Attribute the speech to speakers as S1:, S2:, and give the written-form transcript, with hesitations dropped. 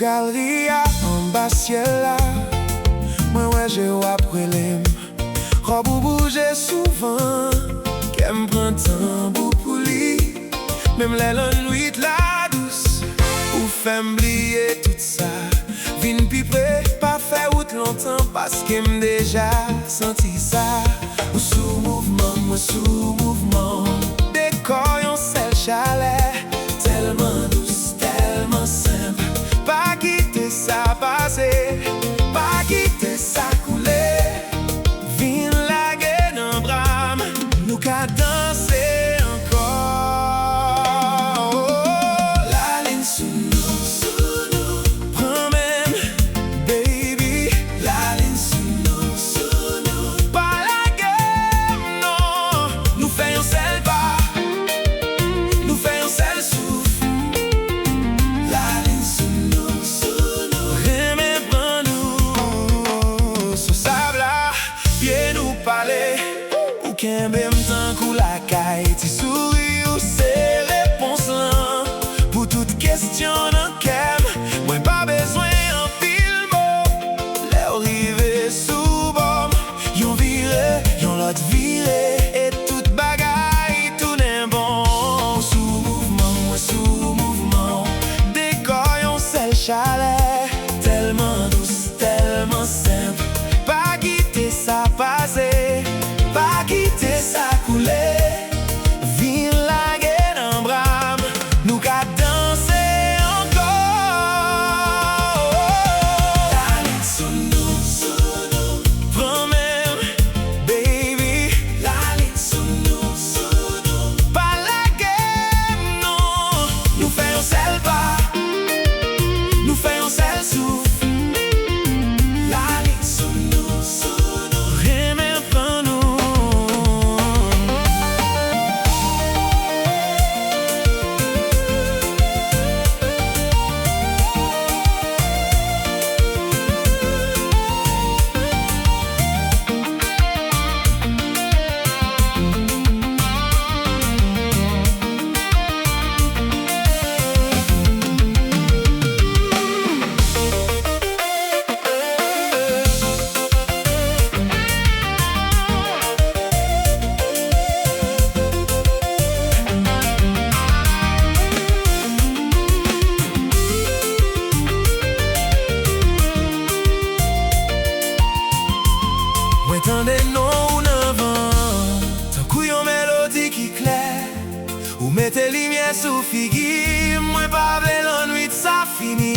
S1: galerie en bas ciel là, moi ouais j'ai après l'aime. Robe ou bouge souvent, qu'elle prend temps pour lui. Même la nuit la douce, ou fait m'oublier tout ça. Vin pi près, pas fait route longtemps parce qu'elle déjà senti ça. Ou sous mouvement, moi sous mouvement. Décor yon sel chalet, tellement douce, tellement simple. Pas quitter ça passer, pas quitter ça couler. Vin laguer dans brame, nous qu'à danser encore. La ligne sous nous, prends même, baby. La ligne sous nous, pas la guerre, non. Nous faisons celle bas, nous faisons celle souffle. La ligne sous nous, remets prends nous. Sous sable là, pied nous parler. Ou qu'un bem tant kou la caille, ti souris ou c'est réponse là. Pour toute question dans kem, moi pas besoin en pile mot. L'air rivé sous bord, yon viré, yon l'autre viré. Et toute bagaille, tout n'est bon. Sous mouvement, moi sous mouvement. Décor yon sel chalet, tellement douce, tellement simple. Pas quitter ça passer, pas quitter ça couler. Vin laguer dans brame, nous qu'à danser encore. La ligne sous nous, prends même, baby. La ligne sous nous, pas la guerre, non. Nous faisons celle bas, nous faisons celle souffle. La ligne sous nous, remets prends nous. Moi tendez non ou n'avant, tant kou yon mélodie qui clair. Ou mettez lumière sous figure, moi pas vle l'ennui de ça fini.